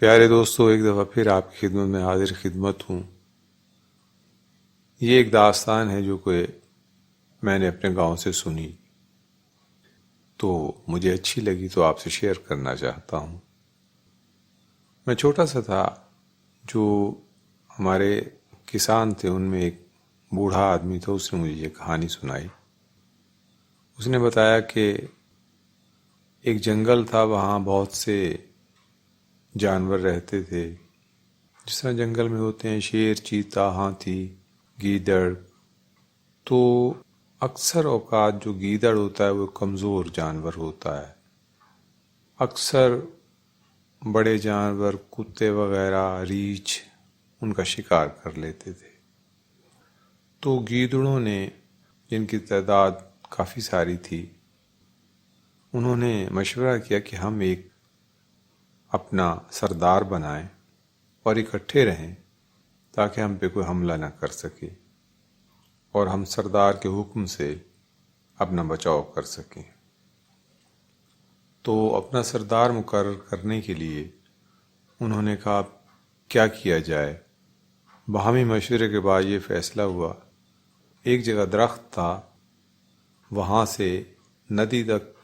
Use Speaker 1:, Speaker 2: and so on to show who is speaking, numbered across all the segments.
Speaker 1: پیارے دوستو، ایک دفعہ پھر آپ کی خدمت میں حاضر خدمت ہوں۔ یہ ایک داستان ہے جو کہ میں نے اپنے گاؤں سے سنی، تو مجھے اچھی لگی تو آپ سے شیئر کرنا چاہتا ہوں۔ میں چھوٹا سا تھا، جو ہمارے کسان تھے ان میں ایک بوڑھا آدمی تھا، اس نے مجھے یہ کہانی سنائی۔ اس نے بتایا کہ ایک جنگل تھا، وہاں بہت سے جانور رہتے تھے، جس طرح جنگل میں ہوتے ہیں شیر، چیتا، ہاتھی، گیدڑ۔ تو اکثر اوقات جو گیدڑ ہوتا ہے وہ کمزور جانور ہوتا ہے۔ اکثر بڑے جانور، کتے وغیرہ، ریچھ ان کا شکار کر لیتے تھے۔ تو گیدڑوں نے، جن کی تعداد کافی ساری تھی، انہوں نے مشورہ کیا کہ ہم ایک اپنا سردار بنائیں اور اکٹھے رہیں تاکہ ہم پہ کوئی حملہ نہ کر سکے اور ہم سردار کے حکم سے اپنا بچاؤ کر سکیں۔ تو اپنا سردار مقرر کرنے کے لیے انہوں نے کہا کیا کیا جائے۔ باہمی مشورے کے بعد یہ فیصلہ ہوا، ایک جگہ درخت تھا، وہاں سے ندی تک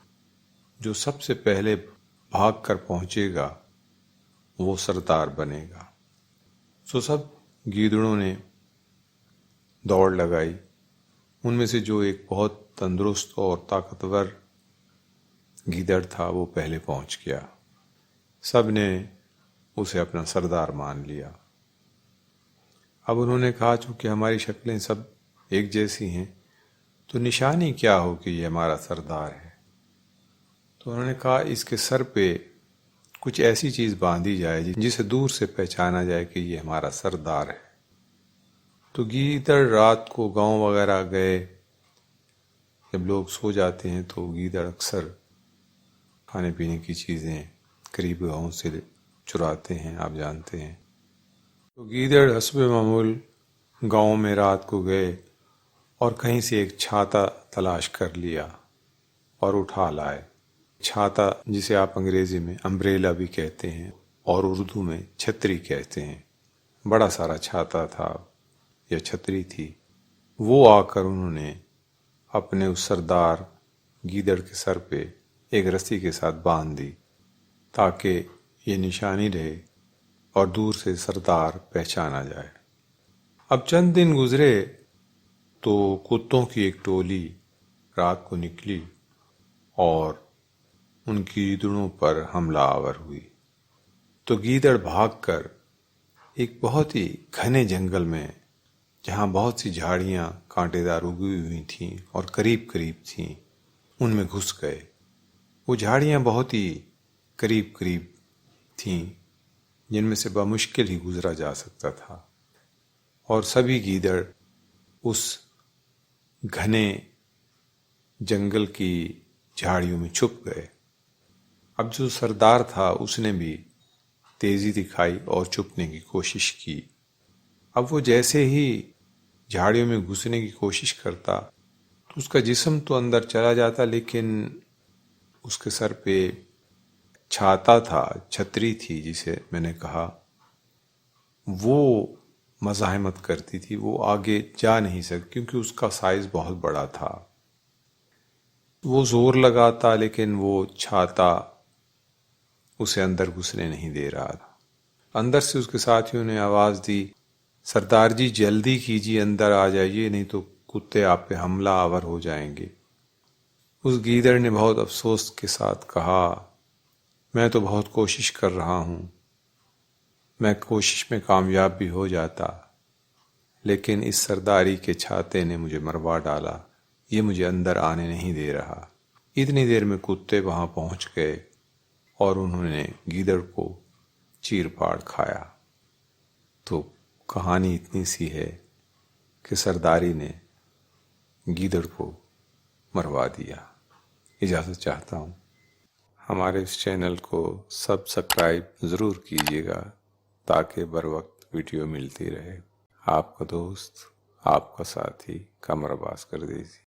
Speaker 1: جو سب سے پہلے بھاگ کر پہنچے گا وہ سردار بنے گا۔ سو سب گیدڑوں نے دوڑ لگائی۔ ان میں سے جو ایک بہت تندرست اور طاقتور گیدڑ تھا وہ پہلے پہنچ گیا۔ سب نے اسے اپنا سردار مان لیا۔ اب انہوں نے کہا چونکہ ہماری شکلیں سب ایک جیسی ہیں تو نشانی کیا ہو کہ یہ ہمارا سردار ہے؟ تو انہوں نے کہا اس کے سر پہ کچھ ایسی چیز باندھی جائے جسے دور سے پہچانا جائے کہ یہ ہمارا سردار ہے۔ تو گیدڑ رات کو گاؤں وغیرہ گئے، جب لوگ سو جاتے ہیں تو گیدڑ اکثر کھانے پینے کی چیزیں قریب گاؤں سے چراتے ہیں، آپ جانتے ہیں۔ تو گیدڑ حسب معمول گاؤں میں رات کو گئے اور کہیں سے ایک چھاتا تلاش کر لیا اور اٹھا لائے۔ چھاتا جسے آپ انگریزی میں امبریلا بھی کہتے ہیں اور اردو میں چھتری کہتے ہیں، بڑا سارا چھاتا تھا یا چھتری تھی۔ وہ آ کر انہوں نے اپنے اس سردار گیدڑ کے سر پہ ایک رسی کے ساتھ باندھ دی تاکہ یہ نشانی رہے اور دور سے سردار پہچانا جائے۔ اب چند دن گزرے تو کتوں کی ایک ٹولی رات کو نکلی اور ان کی گیدڑوں پر حملہ آور ہوئی۔ تو گیدڑ بھاگ کر ایک بہت ہی گھنے جنگل میں، جہاں بہت سی جھاڑیاں کانٹے دار اگی ہوئی تھیں اور قریب قریب تھیں، ان میں گھس گئے۔ وہ جھاڑیاں بہت ہی قریب قریب تھیں، جن میں سے بمشکل ہی گزرا جا سکتا تھا، اور سبھی گیدڑ اس گھنے جنگل کی جھاڑیوں میں چھپ گئے۔ اب جو سردار تھا اس نے بھی تیزی دکھائی اور چھپنے کی کوشش کی۔ اب وہ جیسے ہی جھاڑیوں میں گھسنے کی کوشش کرتا تو اس کا جسم تو اندر چلا جاتا، لیکن اس کے سر پہ چھاتا تھا، چھتری تھی جسے میں نے کہا، وہ مزاحمت کرتی تھی، وہ آگے جا نہیں سکتی کیونکہ اس کا سائز بہت بڑا تھا۔ وہ زور لگاتا لیکن وہ چھاتا اسے اندر گھسنے نہیں دے رہا تھا۔ اندر سے اس کے ساتھیوں نے آواز دی، سردار جی جلدی کیجیے، اندر آ جائیے، نہیں تو کتے آپ پہ حملہ آور ہو جائیں گے۔ اس گیدڑ نے بہت افسوس کے ساتھ کہا، میں تو بہت کوشش کر رہا ہوں، میں کوشش میں کامیاب بھی ہو جاتا، لیکن اس سرداری کے چھاتے نے مجھے مروا ڈالا، یہ مجھے اندر آنے نہیں دے رہا۔ اتنی دیر میں کتے وہاں پہنچ گئے اور انہوں نے گیدڑ کو چیر پاڑ کھایا۔ تو کہانی اتنی سی ہے کہ سرداری نے گیدڑ کو مروا دیا۔ اجازت چاہتا ہوں، ہمارے اس چینل کو سبسکرائب ضرور کیجیے گا تاکہ بر وقت ویڈیو ملتی رہے۔ آپ کا دوست، آپ کا ساتھی قمر عباس کردیزی۔